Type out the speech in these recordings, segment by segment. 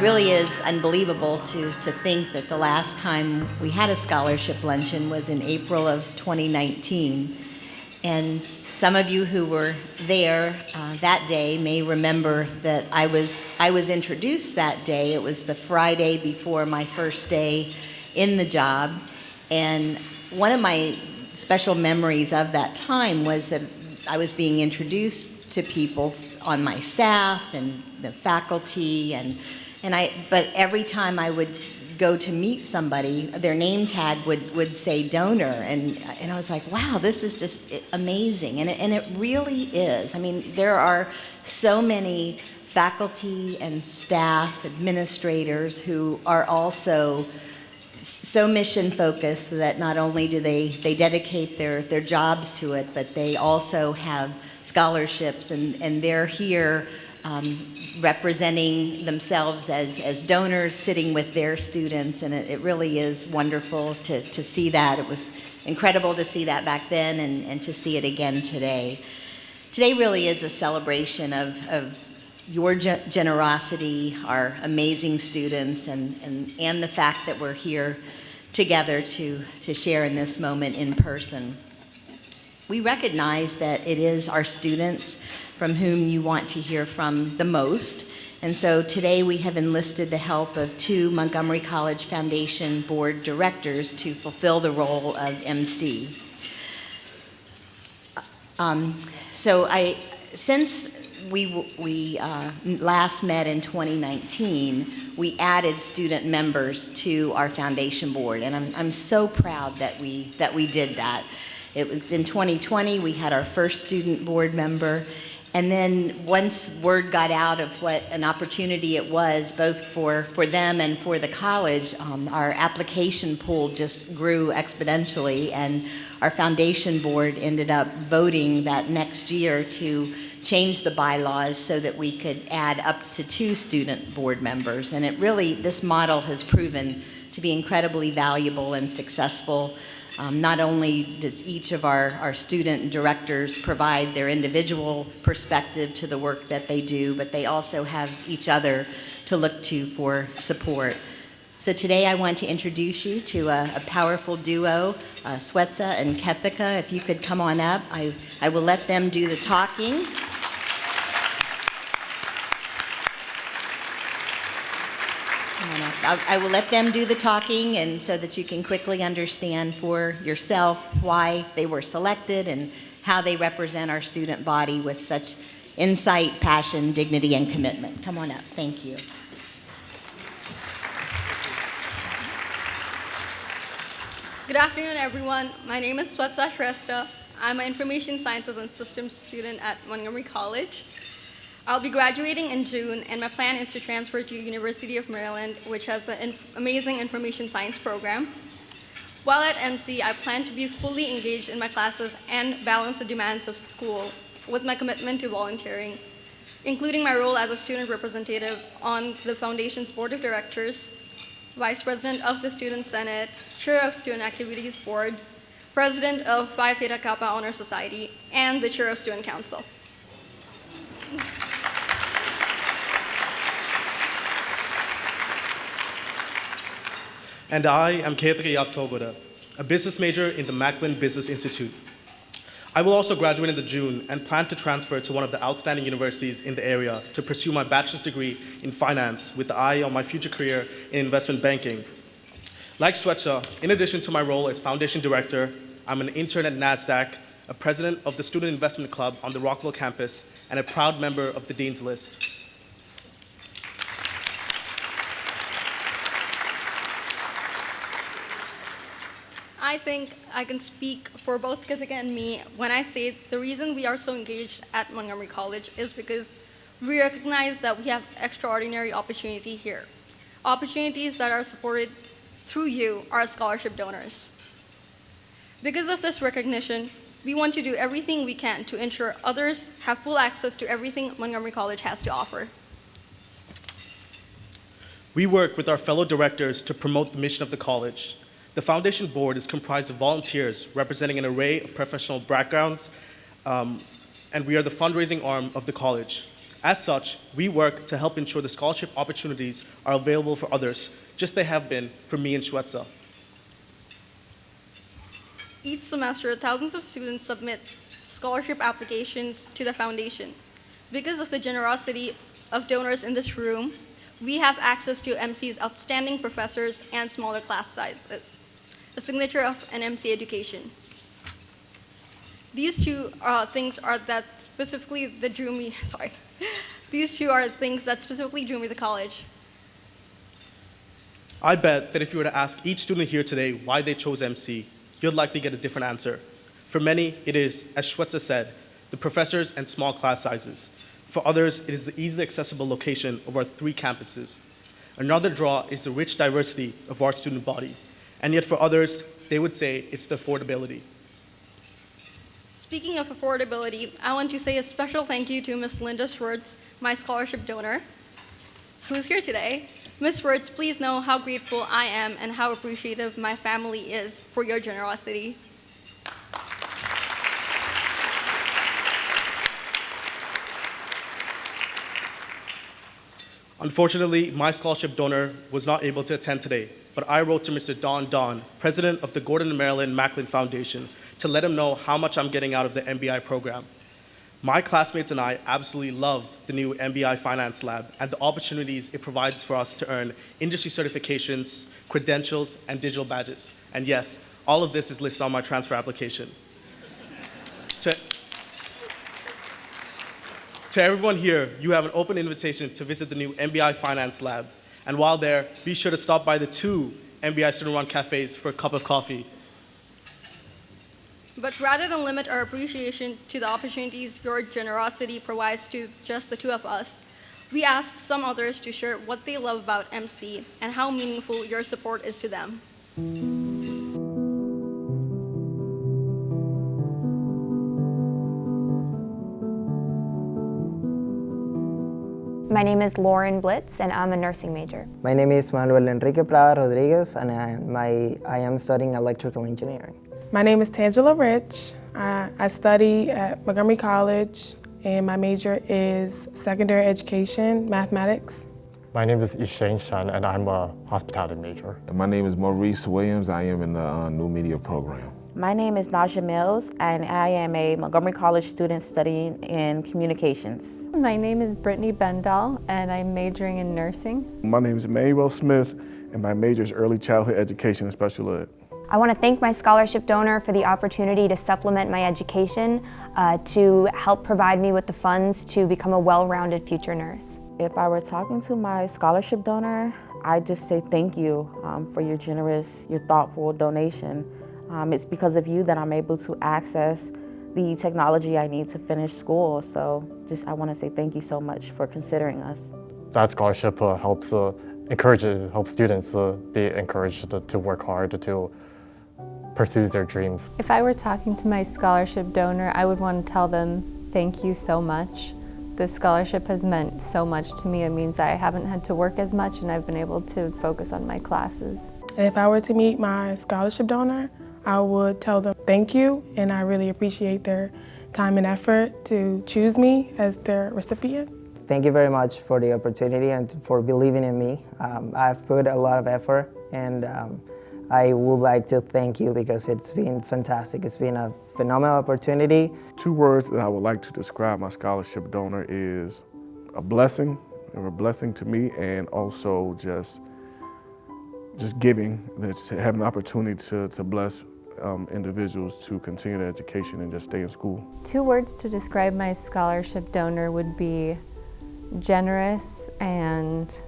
really is unbelievable to think that the last time we had a scholarship luncheon was in April of 2019. And some of you who were there that day may remember that I was introduced that day. It was the Friday before my first day in the job. And one of my special memories of that time was that I was being introduced to people on my staff and the faculty, but every time I would go to meet somebody, their name tag would say donor, and I was like, wow, this is just amazing, and it really is. I mean, there are so many faculty and staff, administrators who are also so mission focused that not only do they dedicate their jobs to it, but they also have scholarships, and they're here representing themselves as donors, sitting with their students, and it really is wonderful to see that. It was incredible to see that back then and to see it again today. Today really is a celebration of your generosity, our amazing students, and the fact that we're here together to share in this moment in person. We recognize that it is our students from whom you want to hear from the most. And so today we have enlisted the help of 2 Montgomery College Foundation Board directors to fulfill the role of MC. Since we last met in 2019, we added student members to our foundation board, and I'm so proud that we did that. It was in 2020, we had our first student board member, and then once word got out of what an opportunity it was, both for them and for the college, our application pool just grew exponentially, and our foundation board ended up voting that next year to change the bylaws so that we could add up to 2 student board members. And this model has proven to be incredibly valuable and successful. Not only does each of our student directors provide their individual perspective to the work that they do, but they also have each other to look to for support. So today I want to introduce you to a powerful duo, Swetsa and Kethika. If you could come on up, I will let them do the talking. I will let them do the talking, and so that you can quickly understand for yourself why they were selected and how they represent our student body with such insight, passion, dignity, and commitment. Come on up. Thank you. Good afternoon, everyone. My name is Swetsa Shrestha. I'm an Information Sciences and Systems student at Montgomery College. I'll be graduating in June, and my plan is to transfer to University of Maryland, which has an amazing information science program. While at MC, I plan to be fully engaged in my classes and balance the demands of school with my commitment to volunteering, including my role as a student representative on the Foundation's Board of Directors, Vice President of the Student Senate, Chair of Student Activities Board, President of Phi Theta Kappa Honor Society, and the Chair of Student Council. And I am Kethika Yaktogoda, a business major in the Macklin Business Institute. I will also graduate in June and plan to transfer to one of the outstanding universities in the area to pursue my bachelor's degree in finance with the eye on my future career in investment banking. Like Swetsa, in addition to my role as foundation director, I'm an intern at NASDAQ, a president of the Student Investment Club on the Rockville campus, and a proud member of the Dean's List. I think I can speak for both Kethika and me when I say the reason we are so engaged at Montgomery College is because we recognize that we have extraordinary opportunity here. Opportunities that are supported through you, our scholarship donors. Because of this recognition, we want to do everything we can to ensure others have full access to everything Montgomery College has to offer. We work with our fellow directors to promote the mission of the college. The foundation board is comprised of volunteers representing an array of professional backgrounds, and we are the fundraising arm of the college. As such, we work to help ensure the scholarship opportunities are available for others, just they have been for me and Shweta. Each semester, thousands of students submit scholarship applications to the foundation. Because of the generosity of donors in this room, we have access to MC's outstanding professors and smaller class sizes, a signature of an MC education. These two things are that specifically that drew me, These two are things that specifically drew me to college. I bet that if you were to ask each student here today why they chose MC, you'll likely get a different answer. For many, it is, as Shweta said, the professors and small class sizes. For others, it is the easily accessible location of our 3 campuses. Another draw is the rich diversity of our student body. And yet for others, they would say it's the affordability. Speaking of affordability, I want to say a special thank you to Ms. Linda Schwartz, my scholarship donor, who is here today. Ms. Schwartz, please know how grateful I am and how appreciative my family is for your generosity. Unfortunately, my scholarship donor was not able to attend today, but I wrote to Mr. Don, president of the Gordon Maryland Macklin Foundation, to let him know how much I'm getting out of the MBI program. My classmates and I absolutely love the new MBI Finance Lab and the opportunities it provides for us to earn industry certifications, credentials, and digital badges. And yes, all of this is listed on my transfer application. To everyone here, you have an open invitation to visit the new MBI Finance Lab. And while there, be sure to stop by the 2 MBI student-run cafes for a cup of coffee. But rather than limit our appreciation to the opportunities your generosity provides to just the 2 of us, we asked some others to share what they love about MC and how meaningful your support is to them. My name is Lauren Blitz, and I'm a nursing major. My name is Manuel Enrique Prada Rodriguez, and I am studying electrical engineering. My name is Tangela Rich. I study at Montgomery College, and my major is secondary education, mathematics. My name is Ishane Shan, and I'm a hospitality major. And my name is Maurice Williams. I am in the new media program. My name is Naja Mills, and I am a Montgomery College student studying in communications. My name is Brittany Bendall, and I'm majoring in nursing. My name is Emmanuel Smith, and my major is early childhood education and special ed. I want to thank my scholarship donor for the opportunity to supplement my education, to help provide me with the funds to become a well-rounded future nurse. If I were talking to my scholarship donor, I'd just say thank you for your generous, your thoughtful donation. It's because of you that I'm able to access the technology I need to finish school. So I want to say thank you so much for considering us. That scholarship helps students be encouraged to work hard, to pursue their dreams. If I were talking to my scholarship donor, I would want to tell them thank you so much. This scholarship has meant so much to me. It means I haven't had to work as much and I've been able to focus on my classes. If I were to meet my scholarship donor, I would tell them thank you, and I really appreciate their time and effort to choose me as their recipient. Thank you very much for the opportunity and for believing in me. I've put a lot of effort, and I would like to thank you because it's been fantastic. It's been a phenomenal opportunity. 2 words that I would like to describe my scholarship donor is a blessing. They're a blessing to me, and also just giving, having the opportunity to bless individuals to continue their education and just stay in school. 2 words to describe my scholarship donor would be generous and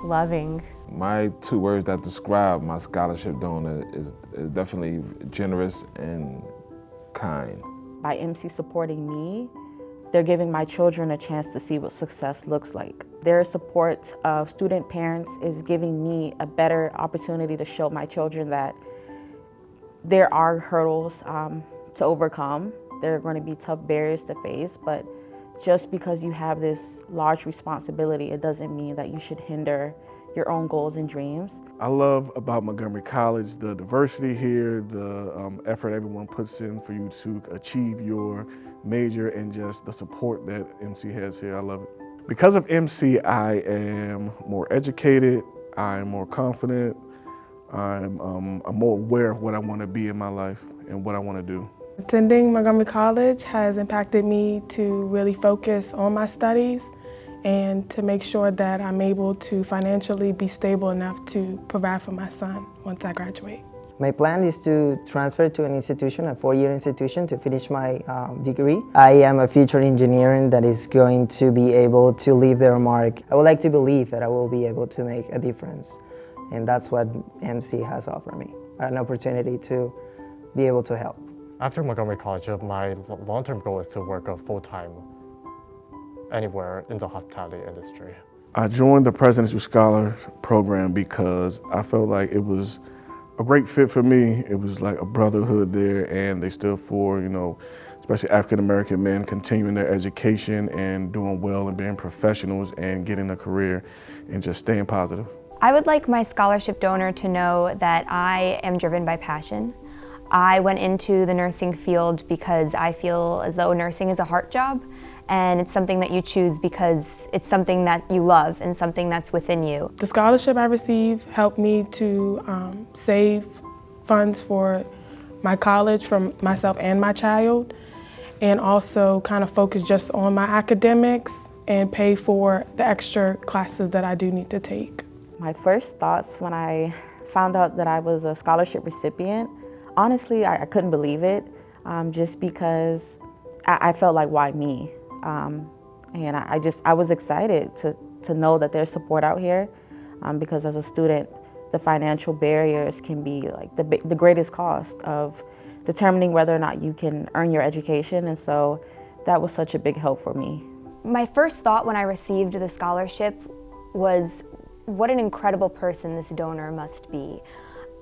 loving. My 2 words that describe my scholarship donor is definitely generous and kind. By MC supporting me, they're giving my children a chance to see what success looks like. Their support of student parents is giving me a better opportunity to show my children that there are hurdles to overcome. There are going to be tough barriers to face, but just because you have this large responsibility, it doesn't mean that you should hinder your own goals and dreams. I love about Montgomery College the diversity here, the effort everyone puts in for you to achieve your major, and just the support that MC has here. I love it. Because of MC, I am more educated, I'm more confident, I'm more aware of what I want to be in my life and what I want to do. Attending Montgomery College has impacted me to really focus on my studies and to make sure that I'm able to financially be stable enough to provide for my son once I graduate. My plan is to transfer to an institution, a four-year institution, to finish my degree. I am a future engineer that is going to be able to leave their mark. I would like to believe that I will be able to make a difference, and that's what MC has offered me, an opportunity to be able to help. After Montgomery College, my long-term goal is to work full-time anywhere in the hospitality industry. I joined the Presidential Scholar Program because I felt like it was a great fit for me. It was like a brotherhood there, and they stood for, especially African-American men continuing their education and doing well and being professionals and getting a career and just staying positive. I would like my scholarship donor to know that I am driven by passion. I went into the nursing field because I feel as though nursing is a heart job, and it's something that you choose because it's something that you love and something that's within you. The scholarship I received helped me to save funds for my college for myself and my child, and also kind of focus just on my academics and pay for the extra classes that I do need to take. My first thoughts when I found out that I was a scholarship recipient, honestly, I couldn't believe it, just because I felt like, why me? And I was excited to know that there's support out here, because as a student, the financial barriers can be like the greatest cost of determining whether or not you can earn your education, and so that was such a big help for me. My first thought when I received the scholarship was, what an incredible person this donor must be.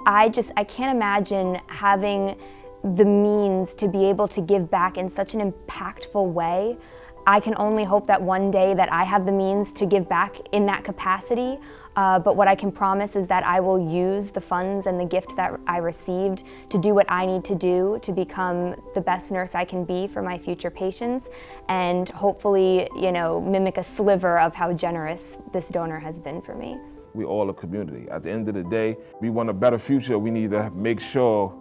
I can't imagine having the means to be able to give back in such an impactful way. I can only hope that one day that I have the means to give back in that capacity, but what I can promise is that I will use the funds and the gift that I received to do what I need to do to become the best nurse I can be for my future patients, and hopefully, mimic a sliver of how generous this donor has been for me. We all a community. At the end of the day, we want a better future. We need to make sure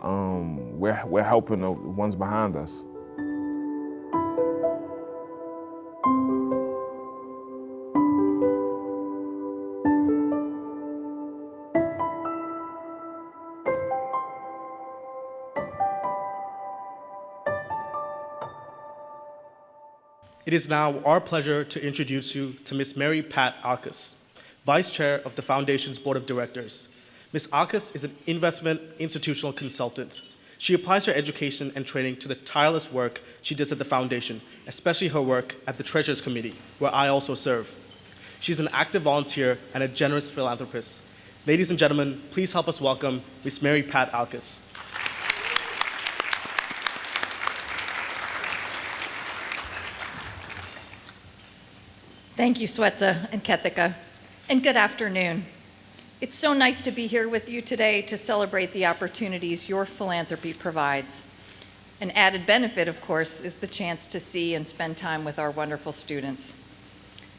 we're helping the ones behind us. It is now our pleasure to introduce you to Ms. Mary Pat Alkus, Vice Chair of the Foundation's Board of Directors. Ms. Alkus is an investment institutional consultant. She applies her education and training to the tireless work she does at the Foundation, especially her work at the Treasurers Committee, where I also serve. She's an active volunteer and a generous philanthropist. Ladies and gentlemen, please help us welcome Ms. Mary Pat Alkus. Thank you, Swetsa and Kethika, and good afternoon. It's so nice to be here with you today to celebrate the opportunities your philanthropy provides. An added benefit, of course, is the chance to see and spend time with our wonderful students.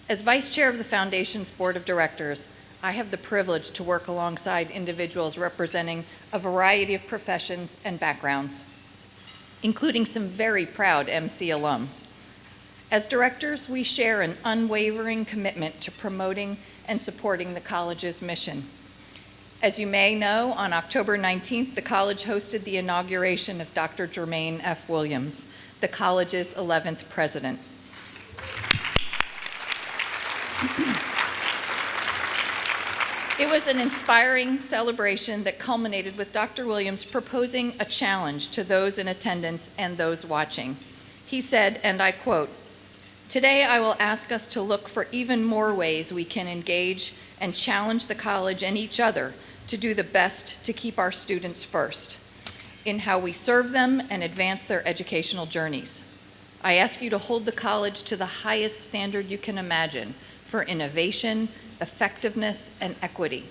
As Vice Chair of the Foundation's Board of Directors, I have the privilege to work alongside individuals representing a variety of professions and backgrounds, including some very proud MC alums. As directors, we share an unwavering commitment to promoting and supporting the college's mission. As you may know, on October 19th, the college hosted the inauguration of Dr. Jermaine F. Williams, the college's 11th president. It was an inspiring celebration that culminated with Dr. Williams proposing a challenge to those in attendance and those watching. He said, and I quote, "Today I will ask us to look for even more ways we can engage and challenge the college and each other to do the best to keep our students first in how we serve them and advance their educational journeys. I ask you to hold the college to the highest standard you can imagine for innovation, effectiveness, and equity.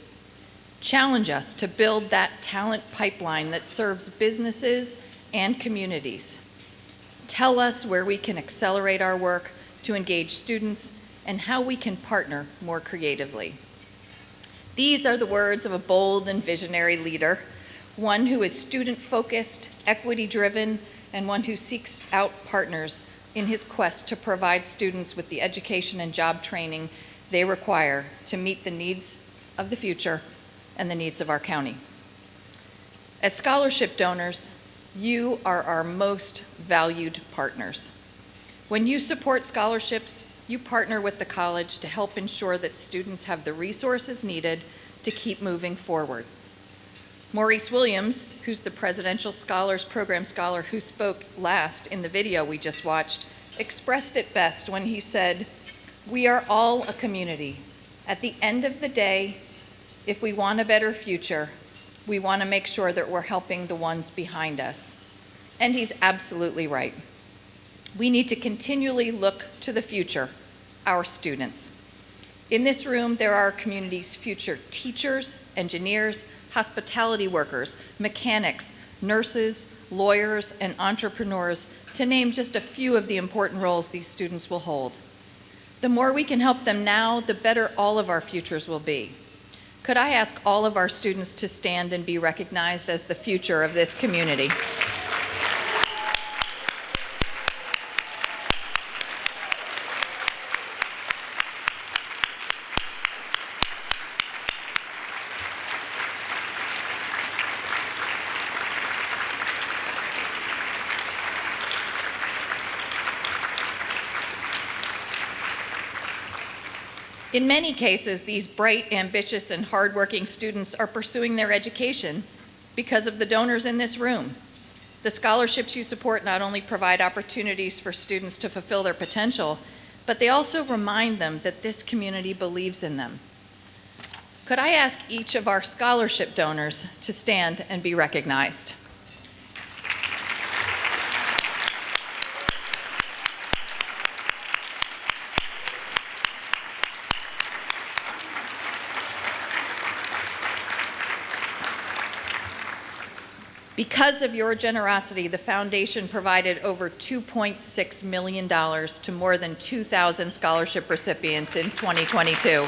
Challenge us to build that talent pipeline that serves businesses and communities. Tell us where we can accelerate our work to engage students and how we can partner more creatively. These are the words of a bold and visionary leader, one who is student-focused, equity-driven, and one who seeks out partners in his quest to provide students with the education and job training they require to meet the needs of the future and the needs of our county. As scholarship donors, you are our most valued partners. When you support scholarships, you partner with the college to help ensure that students have the resources needed to keep moving forward. Maurice Williams, who's the Presidential Scholars Program scholar who spoke last in the video we just watched, expressed it best when he said, "We are all a community. At the end of the day, if we want a better future, we want to make sure that we're helping the ones behind us." And he's absolutely right. We need to continually look to the future, our students. In this room, there are our community's future teachers, engineers, hospitality workers, mechanics, nurses, lawyers, and entrepreneurs, to name just a few of the important roles these students will hold. The more we can help them now, the better all of our futures will be. Could I ask all of our students to stand and be recognized as the future of this community? In many cases, these bright, ambitious, and hardworking students are pursuing their education because of the donors in this room. The scholarships you support not only provide opportunities for students to fulfill their potential, but they also remind them that this community believes in them. Could I ask each of our scholarship donors to stand and be recognized? Because of your generosity, the foundation provided over $2.6 million to more than 2,000 scholarship recipients in 2022.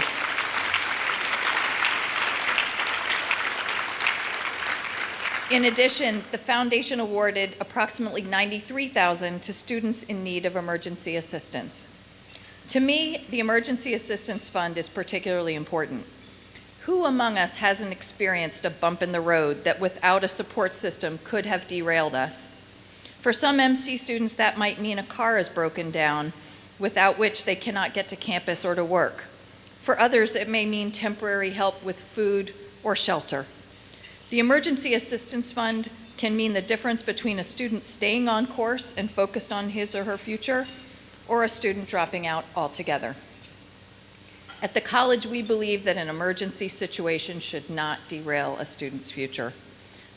In addition, the foundation awarded approximately $93,000 to students in need of emergency assistance. To me, the Emergency Assistance Fund is particularly important. Who among us hasn't experienced a bump in the road that without a support system could have derailed us? For some MC students, that might mean a car is broken down, without which they cannot get to campus or to work. For others, it may mean temporary help with food or shelter. The Emergency Assistance Fund can mean the difference between a student staying on course and focused on his or her future, or a student dropping out altogether. At the college, we believe that an emergency situation should not derail a student's future.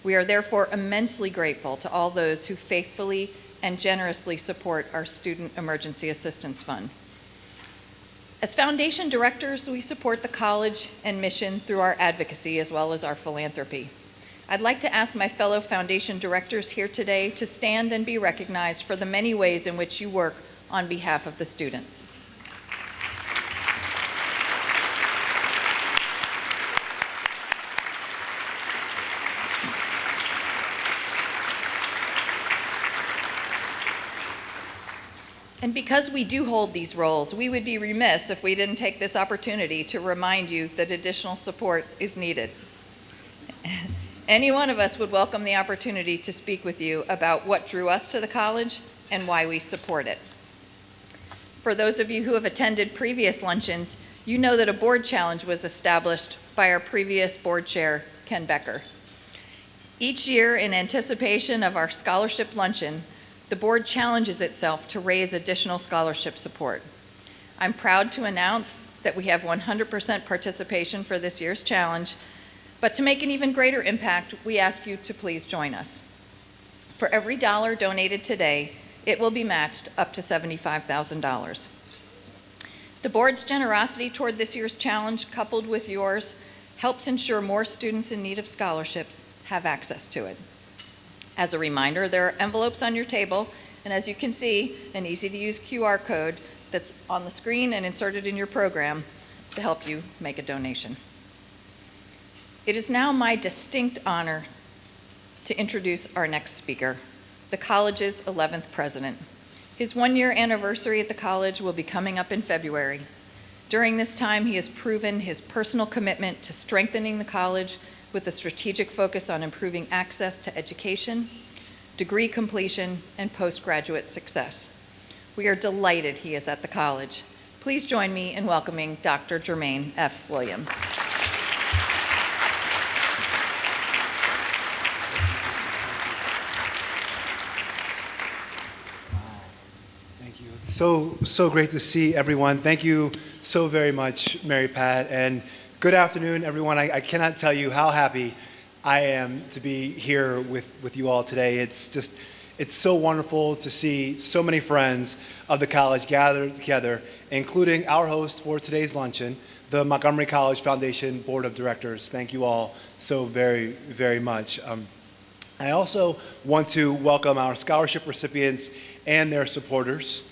We are therefore immensely grateful to all those who faithfully and generously support our Student Emergency Assistance Fund. As foundation directors, we support the college and mission through our advocacy as well as our philanthropy. I'd like to ask my fellow foundation directors here today to stand and be recognized for the many ways in which you work on behalf of the students. And because we do hold these roles, we would be remiss if we didn't take this opportunity to remind you that additional support is needed. Any one of us would welcome the opportunity to speak with you about what drew us to the college and why we support it. For those of you who have attended previous luncheons, you know that a board challenge was established by our previous board chair, Ken Becker. Each year, in anticipation of our scholarship luncheon, the board challenges itself to raise additional scholarship support. I'm proud to announce that we have 100% participation for this year's challenge, but to make an even greater impact, we ask you to please join us. For every dollar donated today, it will be matched up to $75,000. The board's generosity toward this year's challenge, coupled with yours, helps ensure more students in need of scholarships have access to it. As a reminder, there are envelopes on your table, and as you can see, an easy-to-use QR code that's on the screen and inserted in your program to help you make a donation. It is now my distinct honor to introduce our next speaker, the college's 11th president. His one-year anniversary at the college will be coming up in February. During this time, he has proven his personal commitment to strengthening the college with a strategic focus on improving access to education, degree completion, and postgraduate success. We are delighted he is at the college. Please join me in welcoming Dr. Jermaine F. Williams. Thank you. It's so great to see everyone. Thank you so very much, Mary Pat, and good afternoon, everyone. I cannot tell you how happy I am to be here with you all today. It's so wonderful to see so many friends of the college gathered together, including our host for today's luncheon, the Montgomery College Foundation Board of Directors. Thank you all so very, very much. I also want to welcome our scholarship recipients and their supporters.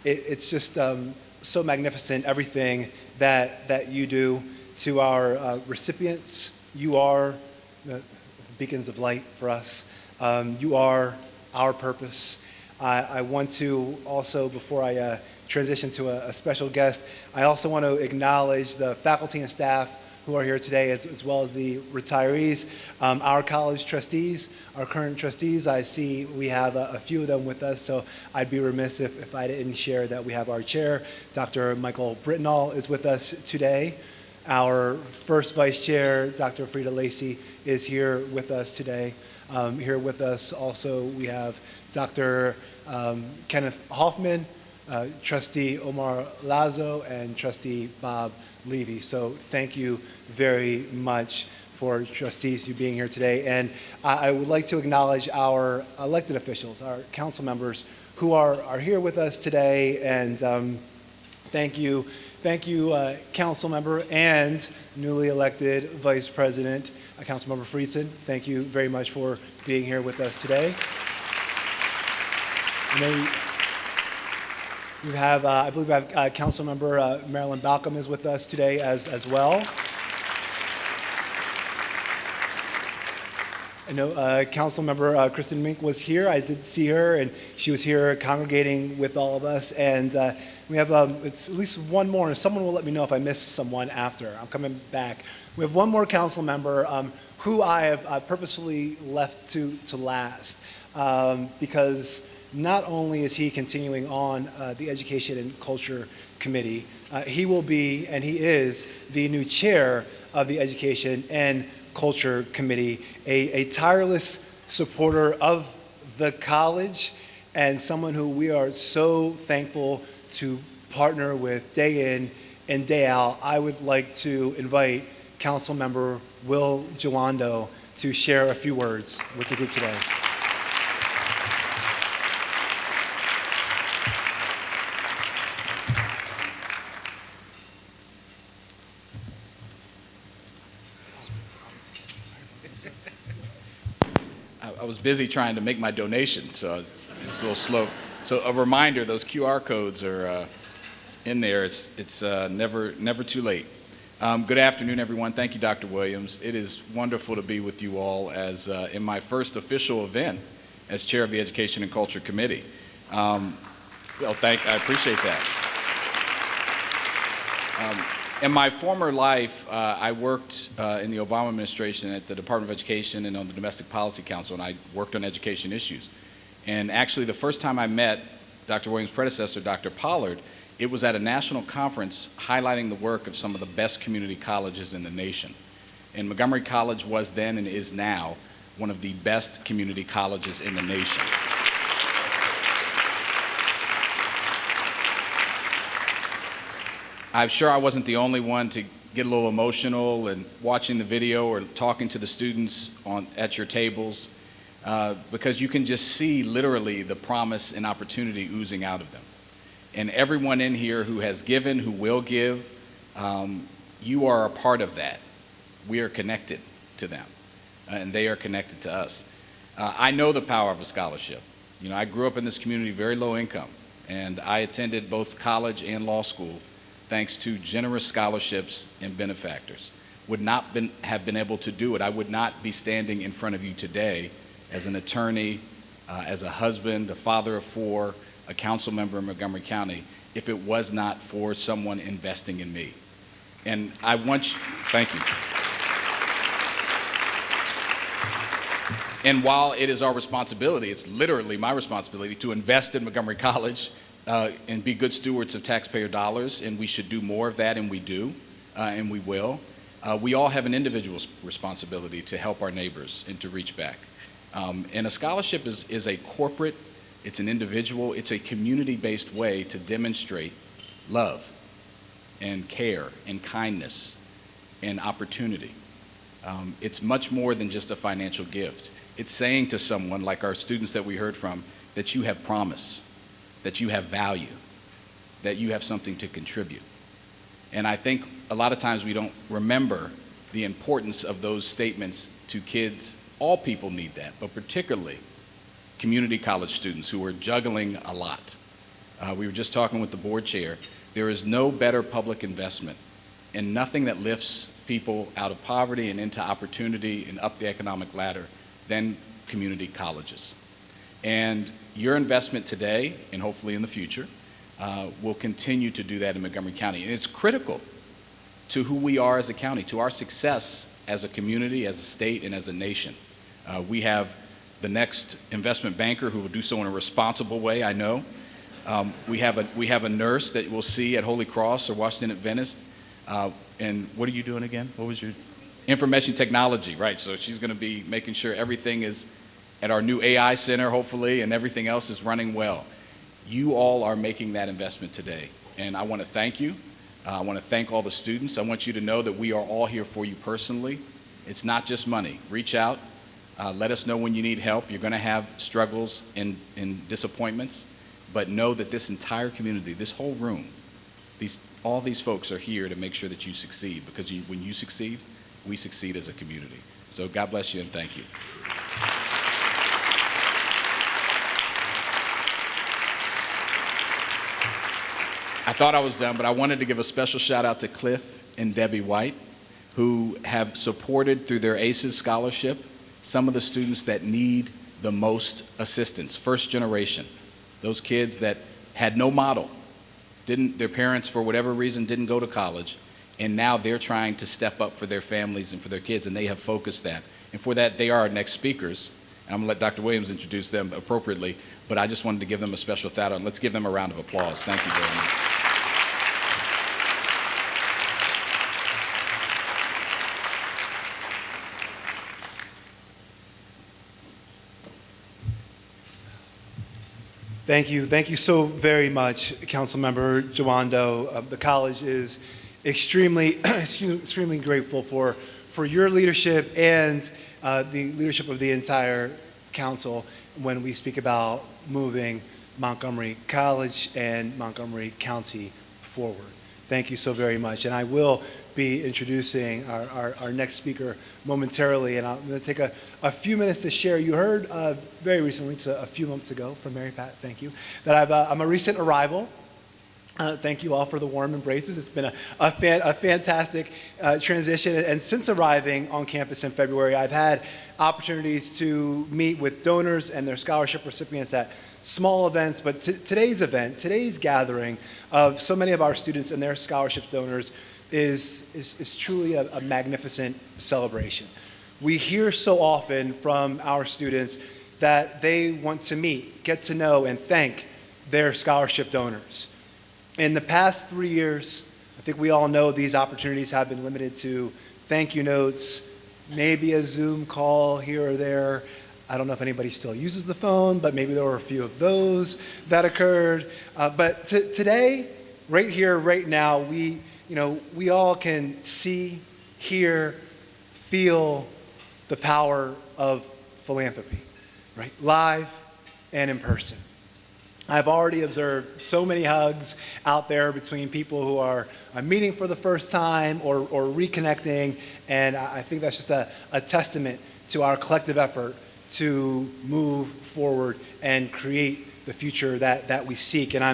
It's just so magnificent, everything that you do. To our recipients, you are the beacons of light for us. You are our purpose. I want to also, before I transition to a special guest, I also want to acknowledge the faculty and staff who are here today, as well as the retirees, our college trustees, our current trustees. I see we have a few of them with us, so I'd be remiss if I didn't share that we have our chair, Dr. Michael Brittenall, is with us today. Our first vice chair, Dr. Frida Lacey, is here with us today. Here with us also we have Dr. Kenneth Hoffman, Trustee Omar Lazo, and Trustee Bob Levy. So thank you very much for trustees you being here today. And I would like to acknowledge our elected officials, our council members who are here with us today. And thank you, council member and newly elected vice president, council member Friedson. Thank you very much for being here with us today. And then we have, I believe we have council member Marilyn Balcom is with us today as well. I know council member Kristen Mink was here. I did see her, and she was here congregating with all of us. And we have it's at least one more, and someone will let me know if I missed someone after. I'm coming back. We have one more council member who I have purposefully left to last because not only is he continuing on the Education and Culture Committee, he will be, and he is, the new chair of the Education and Culture Committee, a tireless supporter of the college, and someone who we are so thankful to partner with day in and day out. I would like to invite Council Member Will Jawando to share a few words with the group today. I was busy trying to make my donation, so it's a little slow. So a reminder, those QR codes are in there. It's never too late. Good afternoon, everyone. Thank you, Dr. Williams. It is wonderful to be with you all as in my first official event as chair of the Education and Culture Committee. I appreciate that. In my former life, I worked in the Obama administration at the Department of Education and on the Domestic Policy Council, and I worked on education issues. And actually, the first time I met Dr. Williams' predecessor, Dr. Pollard, it was at a national conference highlighting the work of some of the best community colleges in the nation. And Montgomery College was then and is now one of the best community colleges in the nation. I'm sure I wasn't the only one to get a little emotional and watching the video or talking to the students at your tables because you can just see literally the promise and opportunity oozing out of them. And everyone in here who has given, who will give, you are a part of that. We are connected to them, and they are connected to us. I know the power of a scholarship. You know, I grew up in this community, very low income. And I attended both college and law school thanks to generous scholarships and benefactors. Would not have been able to do it. I would not be standing in front of you today as an attorney, as a husband, a father of 4, a council member in Montgomery County, if it was not for someone investing in me. And I want you, thank you. And while it is our responsibility, it's literally my responsibility to invest in Montgomery College and be good stewards of taxpayer dollars, and we should do more of that, and we do, and we will. We all have an individual responsibility to help our neighbors and to reach back. And a scholarship is a corporate, it's an individual, it's a community-based way to demonstrate love and care and kindness and opportunity. It's much more than just a financial gift. It's saying to someone, like our students that we heard from, that you have promise, that you have value, that you have something to contribute. And I think a lot of times we don't remember the importance of those statements to kids. All people need that, but particularly community college students who are juggling a lot. We were just talking with the board chair. There is no better public investment and nothing that lifts people out of poverty and into opportunity and up the economic ladder than community colleges. And your investment today, and hopefully in the future, will continue to do that in Montgomery County. And it's critical to who we are as a county, to our success as a community, as a state, and as a nation. We have the next investment banker who will do so in a responsible way, I know. We have a nurse that we'll see at Holy Cross or Washington Adventist. And what are you doing again? What was your information technology, right? So she's going to be making sure everything is at our new AI center, hopefully, and everything else is running well. You all are making that investment today, and I want to thank you. I want to thank all the students. I want you to know that we are all here for you personally. It's not just money. Reach out. Let us know when you need help. You're going to have struggles and disappointments, but know that this entire community, this whole room, all these folks are here to make sure that you succeed, because when you succeed, we succeed as a community. So God bless you and thank you. I thought I was done, but I wanted to give a special shout out to Cliff and Debby White, who have supported through their ACES scholarship some of the students that need the most assistance, first generation, those kids that had no model, their parents for whatever reason didn't go to college, and now they're trying to step up for their families and for their kids, and they have focused that. And for that, they are our next speakers. And I'm going to let Dr. Williams introduce them appropriately, but I just wanted to give them a special shout out. Let's give them a round of applause. Thank you very much. Thank you. Thank you so very much, Councilmember Jawando. The college is extremely grateful for your leadership and the leadership of the entire council when we speak about moving Montgomery College and Montgomery County forward. Thank you so very much. And I will be introducing our next speaker momentarily, and I'm going to take a few minutes to share. You heard very recently, just a few months ago from Mary Pat, thank you, that I'm a recent arrival. Thank you all for the warm embraces. It's been a fantastic transition, and since arriving on campus in February, I've had opportunities to meet with donors and their scholarship recipients at small events, but today's event, today's gathering of so many of our students and their scholarship donors is truly a magnificent celebration. We hear so often from our students that they want to meet, get to know, and thank their scholarship donors. In the past 3 years, I think we all know these opportunities have been limited to thank you notes, maybe a Zoom call here or there. I don't know if anybody still uses the phone, but maybe there were a few of those that occurred. But today, right here, right now, we all can see, hear, feel the power of philanthropy, right? Live and in person. I've already observed so many hugs out there between people who are meeting for the first time or reconnecting, and I think that's just a testament to our collective effort to move forward and create the future that we seek. And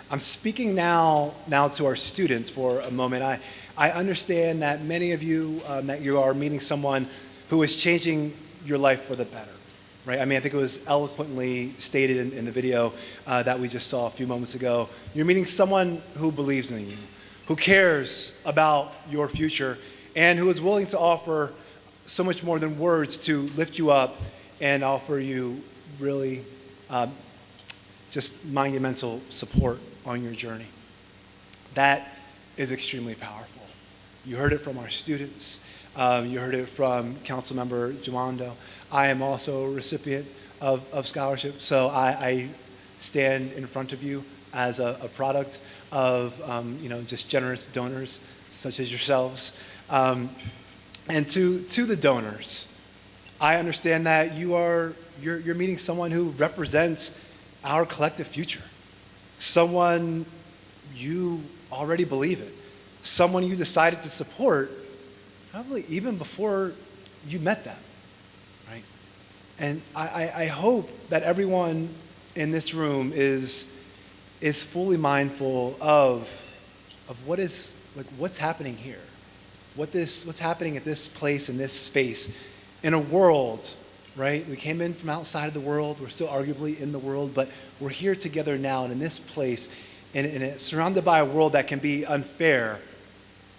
I'm speaking now to our students for a moment. I understand that many of you, that you are meeting someone who is changing your life for the better, right? I mean, I think it was eloquently stated in the video that we just saw a few moments ago. You're meeting someone who believes in you, who cares about your future, and who is willing to offer so much more than words to lift you up and offer you really just monumental support on your journey. That is extremely powerful. You heard it from our students. You heard it from Councilmember Jawando. I am also a recipient of scholarship, so I stand in front of you as a product of just generous donors such as yourselves. And to the donors, I understand that you're meeting someone who represents our collective future, someone you already believe in, someone you decided to support probably even before you met them, right? And I hope that everyone in this room is fully mindful of what's happening here, what's happening at this place, in this space, in a world, right? We came in from outside of the world. We're still arguably in the world, but we're here together now, and in this place, and surrounded by a world that can be unfair.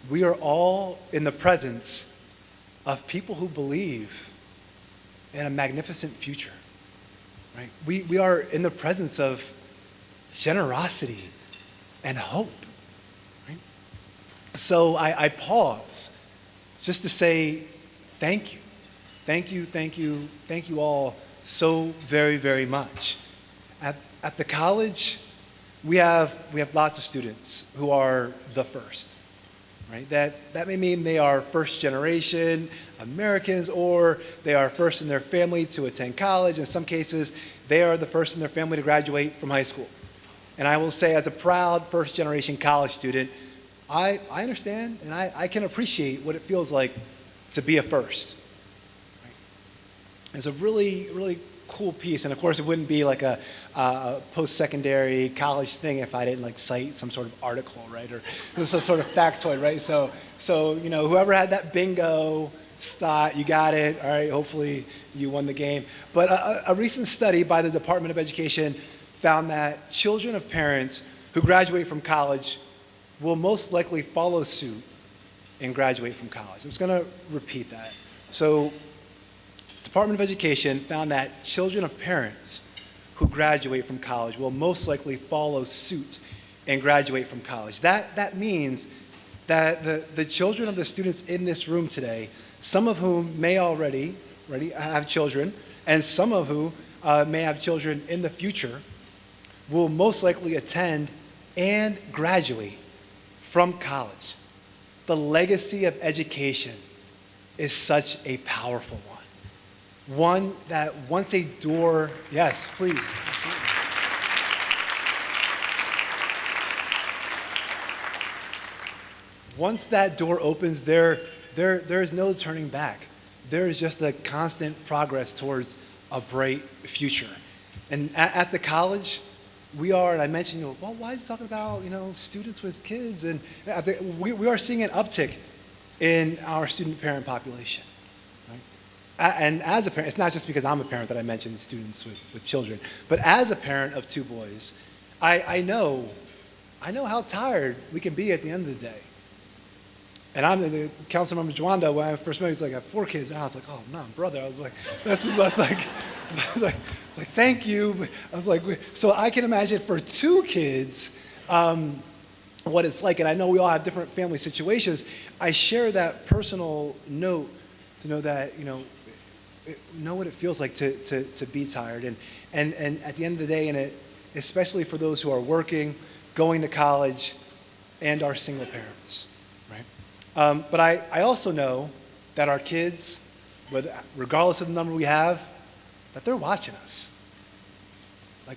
We are all in the presence of people who believe in a magnificent future, right? We are in the presence of generosity and hope, right? So I pause just to say thank you. Thank you, thank you, thank you all so very, very much. At the college, we have lots of students who are the first, right? That may mean they are first generation Americans, or they are first in their family to attend college. In some cases, they are the first in their family to graduate from high school. And I will say, as a proud first generation college student, I understand and I can appreciate what it feels like to be a first. Right? It's a really, really cool piece, and of course it wouldn't be like a post-secondary college thing if I didn't cite some sort of article, right, or some sort of factoid, right? So whoever had that bingo stat, you got it, all right, hopefully you won the game. But a recent study by the Department of Education found that children of parents who graduate from college will most likely follow suit and graduate from college. I'm just going to repeat that. So Department of Education found that children of parents who graduate from college will most likely follow suit and graduate from college. That means that the children of the students in this room today, some of whom may already have children, and some of whom may have children in the future, will most likely attend and graduate from college. The legacy of education is such a powerful one. One that once a door, yes, please. Once that door opens, there is no turning back. There is just a constant progress towards a bright future. And at the college, we are, and I mentioned, well, why are you talking about, students with kids? And we are seeing an uptick in our student parent population. And as a parent, it's not just because I'm a parent that I mentioned students with children, but as a parent of two boys, I know how tired we can be at the end of the day. And I'm the Councilmember Jawando, when I first met him, he's like, I have 4 kids. And I was like, oh, no, brother. I was like, thank you. I was like, so I can imagine for 2 kids what it's like. And I know we all have different family situations. I share that personal note to know that, know what it feels like to be tired. And at the end of the day, and especially for those who are working, going to college, and are single parents, right? But I also know that our kids, regardless of the number we have, that they're watching us. Like,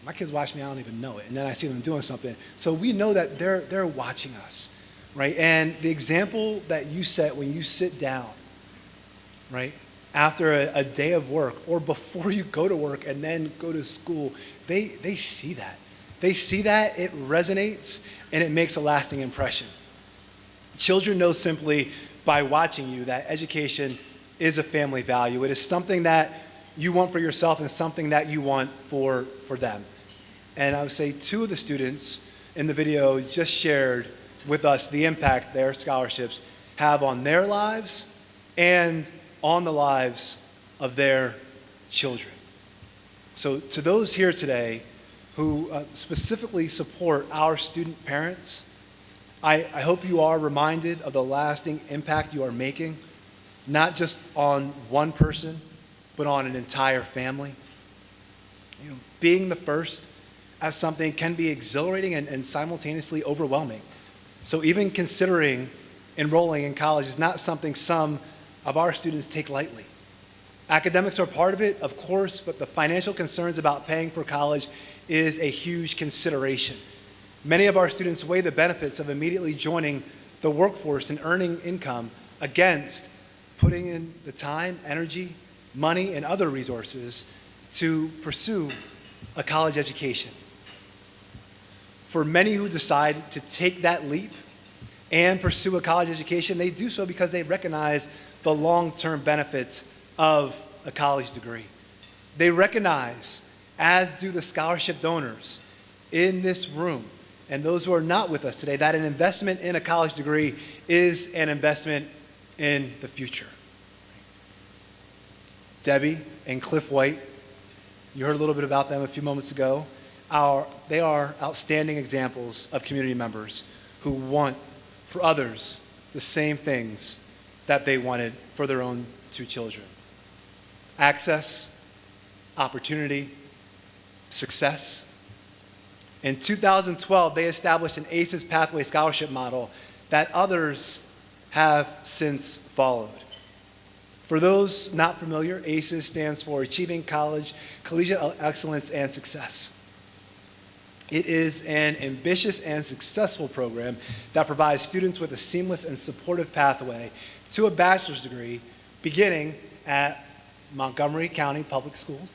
my kids watch me, I don't even know it, and then I see them doing something. So we know that they're watching us, right? And the example that you set when you sit down, right? after a day of work or before you go to work and then go to school, they see that. They see that, it resonates, and it makes a lasting impression. Children know simply by watching you that education is a family value. It is something that you want for yourself and something that you want for them. And I would say 2 of the students in the video just shared with us the impact their scholarships have on their lives and on the lives of their children. So to those here today who specifically support our student parents, I hope you are reminded of the lasting impact you are making, not just on one person, but on an entire family. Being the first at something can be exhilarating and simultaneously overwhelming. So even considering enrolling in college is not something some of our students take lightly. Academics are part of it, of course, but the financial concerns about paying for college is a huge consideration. Many of our students weigh the benefits of immediately joining the workforce and earning income against putting in the time, energy, money, and other resources to pursue a college education. For many who decide to take that leap and pursue a college education, they do so because they recognize the long-term benefits of a college degree. They recognize, as do the scholarship donors in this room and those who are not with us today, that an investment in a college degree is an investment in the future. Debbie and Cliff White, you heard a little bit about them a few moments ago. They are outstanding examples of community members who want for others the same things that they wanted for their own 2 children. Access, opportunity, success. In 2012, they established an ACES pathway scholarship model that others have since followed. For those not familiar, ACES stands for Achieving College, Collegiate Excellence, and Success. It is an ambitious and successful program that provides students with a seamless and supportive pathway to a bachelor's degree beginning at Montgomery County Public Schools,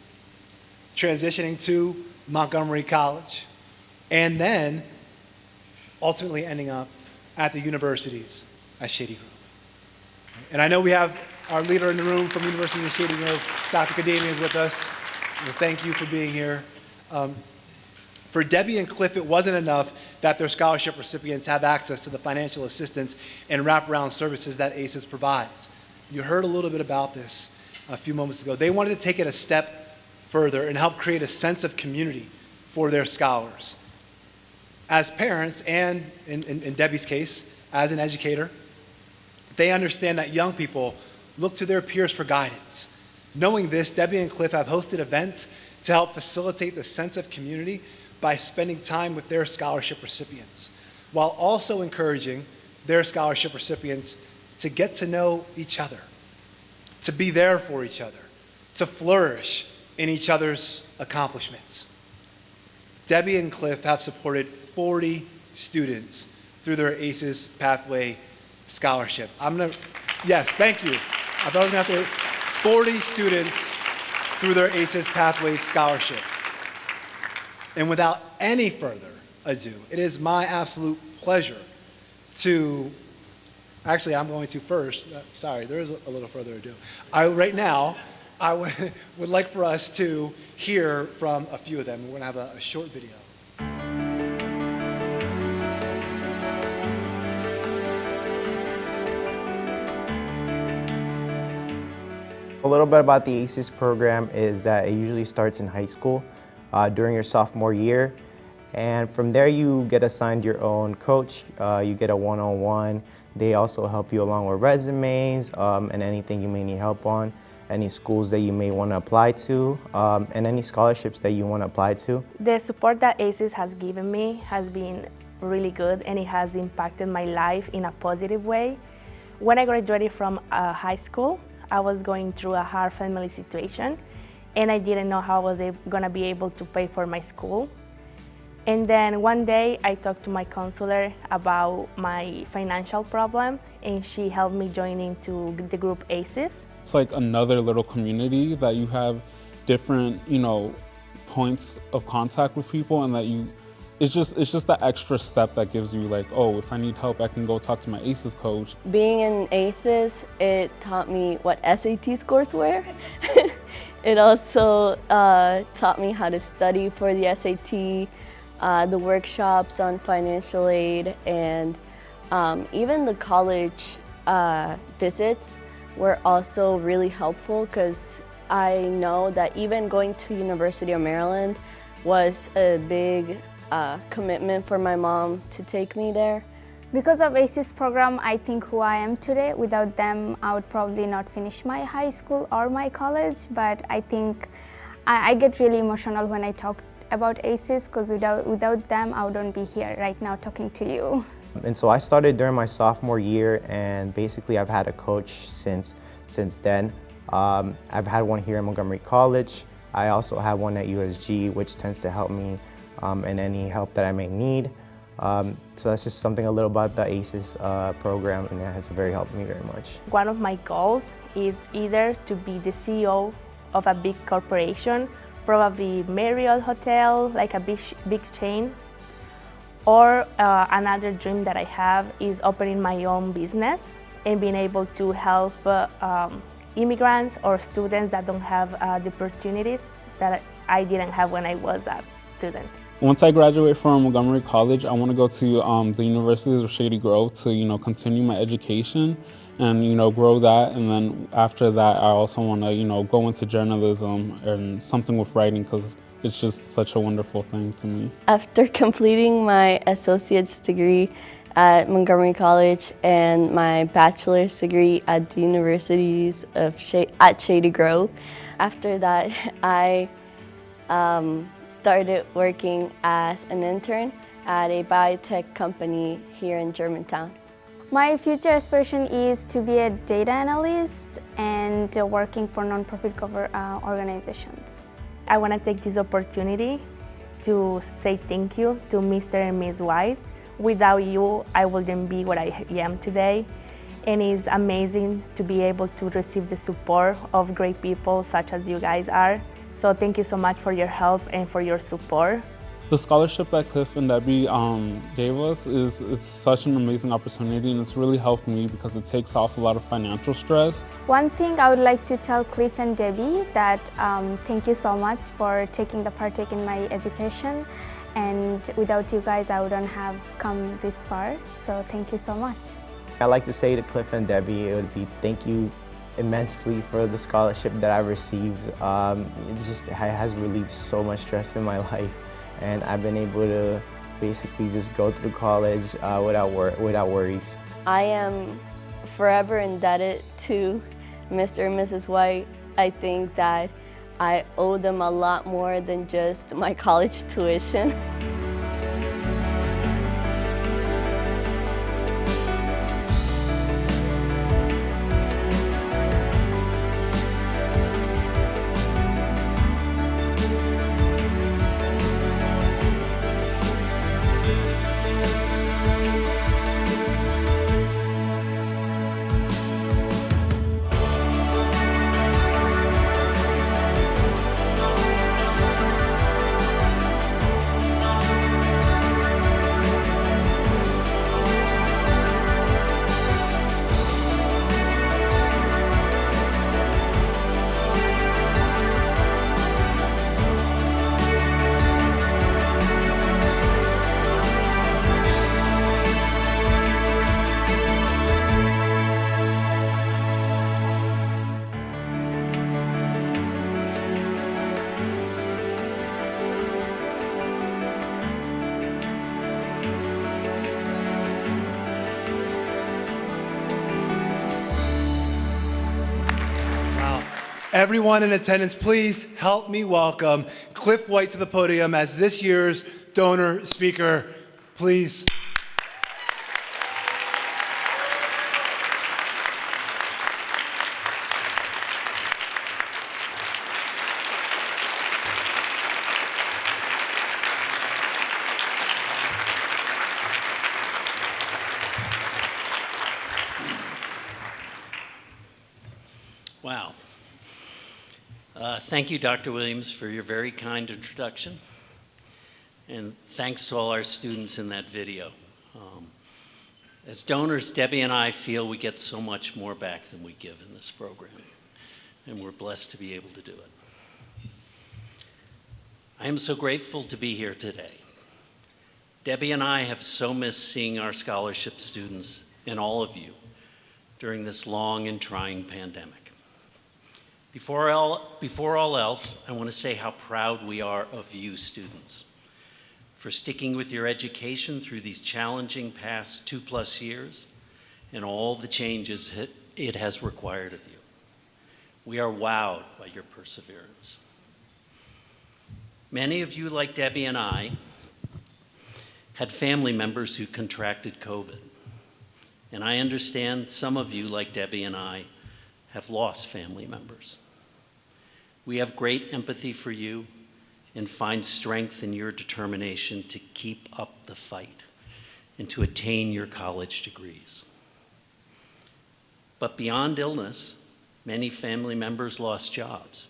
transitioning to Montgomery College, and then ultimately ending up at the universities at Shady Grove. And I know we have our leader in the room from the University of Shady Grove, Dr. Kadami, is with us. And thank you for being here. For Debbie and Cliff, it wasn't enough that their scholarship recipients have access to the financial assistance and wraparound services that ACES provides. You heard a little bit about this a few moments ago. They wanted to take it a step further and help create a sense of community for their scholars. As parents, and in Debbie's case, as an educator, they understand that young people look to their peers for guidance. Knowing this, Debbie and Cliff have hosted events to help facilitate the sense of community by spending time with their scholarship recipients, while also encouraging their scholarship recipients to get to know each other, to be there for each other, to flourish in each other's accomplishments. Debbie and Cliff have supported 40 students through their ACES Pathway Scholarship. Yes, thank you. I thought I was going to have to, 40 students through their ACES Pathway Scholarship. And without any further ado, it is my absolute pleasure to, actually I'm going to first, sorry, there is a little further ado. Right now, I would like for us to hear from a few of them. We're going to have a short video. A little bit about the ACES program is that it usually starts in high school during your sophomore year, and from there you get assigned your own coach, you get a one-on-one. They also help you along with resumes and anything you may need help on, any schools that you may want to apply to, and any scholarships that you want to apply to. The support that ACES has given me has been really good, and it has impacted my life in a positive way. When I graduated from high school, I was going through a hard family situation, and I didn't know how I was going to be able to pay for my school. And then one day I talked to my counselor about my financial problems, and she helped me join into the group ACES. It's like another little community that you have different, points of contact with people, and that it's just that extra step that gives you like, oh, if I need help, I can go talk to my ACES coach. Being in ACES, it taught me what SAT scores were. It also taught me how to study for the SAT, the workshops on financial aid, and even the college visits were also really helpful, because I know that even going to University of Maryland was a big commitment for my mom to take me there. Because of ACES program, I think who I am today. Without them, I would probably not finish my high school or my college, but I think I get really emotional when I talk about ACES, because without them, I wouldn't be here right now talking to you. And so I started during my sophomore year, and basically I've had a coach since then. I've had one here at Montgomery College. I also have one at USG, which tends to help me in any help that I may need. So that's just something a little about the ACES program, and it has very helped me very much. One of my goals is either to be the CEO of a big corporation, probably Marriott Hotel, like a big chain, or another dream that I have is opening my own business and being able to help immigrants or students that don't have the opportunities that I didn't have when I was a student. Once I graduate from Montgomery College, I want to go to the University of Shady Grove to continue my education and grow that. And then after that, I also want to go into journalism and something with writing, because it's just such a wonderful thing to me. After completing my associate's degree at Montgomery College and my bachelor's degree at the universities of Shady Grove, after that I started working as an intern at a biotech company here in Germantown. My future aspiration is to be a data analyst and working for nonprofit organizations. I want to take this opportunity to say thank you to Mr. and Ms. White. Without you, I wouldn't be what I am today. And it's amazing to be able to receive the support of great people such as you guys are. So thank you so much for your help and for your support. The scholarship that Cliff and Debby gave us is such an amazing opportunity, and it's really helped me because it takes off a lot of financial stress. One thing I would like to tell Cliff and Debby that thank you so much for taking the partake in my education, and without you guys I wouldn't have come this far, so thank you so much. I'd like to say to Cliff and Debby, it would be thank you immensely for the scholarship that I received. It has relieved so much stress in my life, and I've been able to basically just go through college without worries. I am forever indebted to Mr. and Mrs. White. I think that I owe them a lot more than just my college tuition. Everyone in attendance, please help me welcome Cliff White to the podium as this year's donor speaker. Please. Thank you, Dr. Williams, for your very kind introduction. And thanks to all our students in that video. As donors, Debbie and I feel we get so much more back than we give in this program. And we're blessed to be able to do it. I am so grateful to be here today. Debbie and I have so missed seeing our scholarship students and all of you during this long and trying pandemic. Before all else, I want to say how proud we are of you students for sticking with your education through these challenging past 2+ years and all the changes it has required of you. We are wowed by your perseverance. Many of you, like Debbie and I, had family members who contracted COVID. And I understand some of you, like Debbie and I, have lost family members. We have great empathy for you and find strength in your determination to keep up the fight and to attain your college degrees. But beyond illness, many family members lost jobs.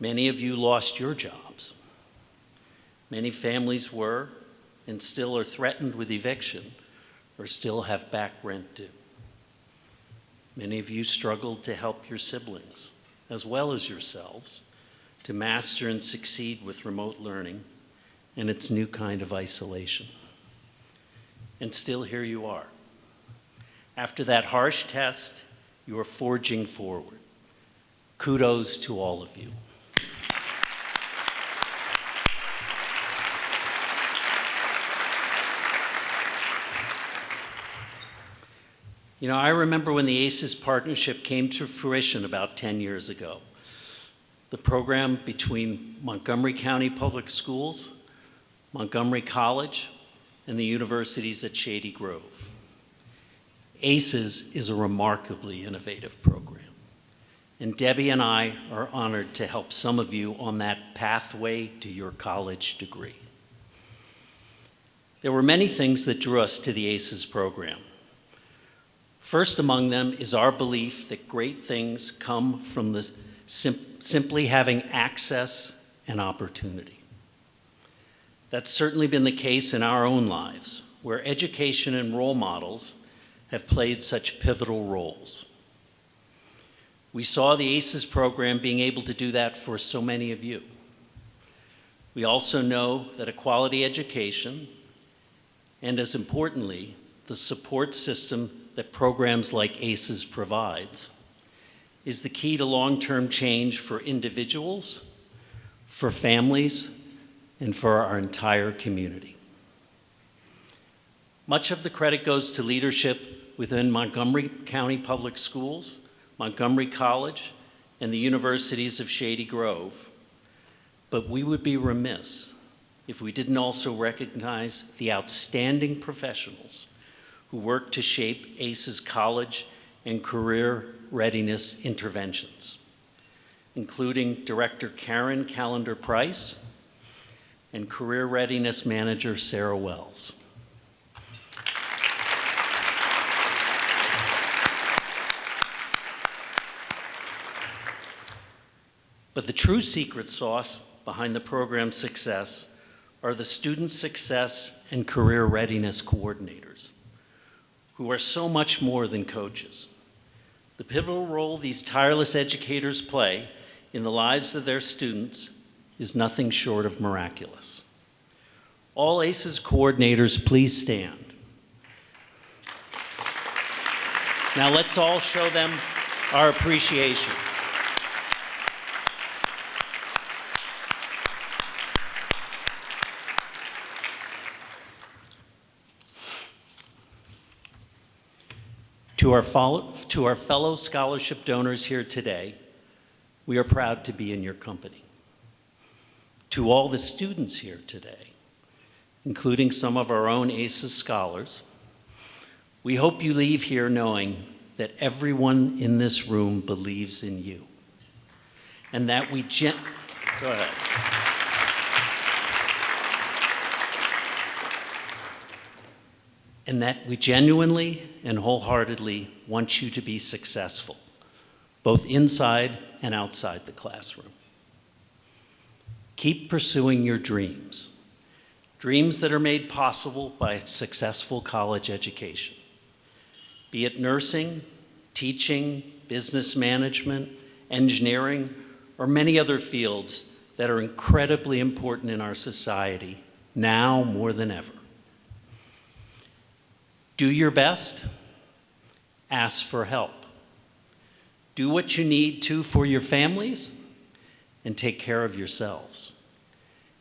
Many of you lost your jobs. Many families were and still are threatened with eviction or still have back rent due. Many of you struggled to help your siblings, as well as yourselves, to master and succeed with remote learning and its new kind of isolation. And still here you are. After that harsh test, you are forging forward. Kudos to all of you. You know, I remember when the ACES partnership came to fruition about 10 years ago. The program between Montgomery County Public Schools, Montgomery College, and the universities at Shady Grove. ACES is a remarkably innovative program, and Debbie and I are honored to help some of you on that pathway to your college degree. There were many things that drew us to the ACES program. First among them is our belief that great things come from the simply having access and opportunity. That's certainly been the case in our own lives, where education and role models have played such pivotal roles. We saw the ACES program being able to do that for so many of you. We also know that a quality education, and as importantly, the support system that programs like ACES provides, is the key to long-term change for individuals, for families, and for our entire community. Much of the credit goes to leadership within Montgomery County Public Schools, Montgomery College, and the universities of Shady Grove. But we would be remiss if we didn't also recognize the outstanding professionals who work to shape ACES college and career readiness interventions, including Director Karen Callender-Price and Career Readiness Manager Sarah Wells. But the true secret sauce behind the program's success are the student success and career readiness coordinators, who are so much more than coaches. The pivotal role these tireless educators play in the lives of their students is nothing short of miraculous. All ACES coordinators, please stand. Now let's all show them our appreciation. To our fellow scholarship donors here today, we are proud to be in your company. To all the students here today, including some of our own ACES scholars, we hope you leave here knowing that everyone in this room believes in you, and that we go ahead. And that we genuinely and wholeheartedly want you to be successful, both inside and outside the classroom. Keep pursuing your dreams, dreams that are made possible by a successful college education. Be it nursing, teaching, business management, engineering, or many other fields that are incredibly important in our society, now more than ever. Do your best, ask for help. Do what you need to for your families, and take care of yourselves.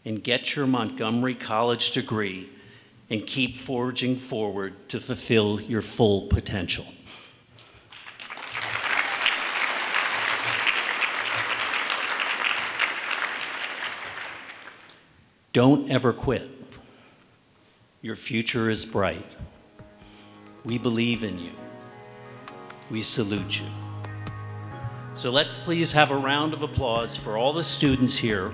And get your Montgomery College degree and keep forging forward to fulfill your full potential. Don't ever quit. Your future is bright. We believe in you. We salute you. So let's please have a round of applause for all the students here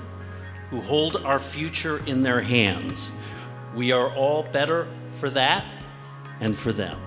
who hold our future in their hands. We are all better for that and for them.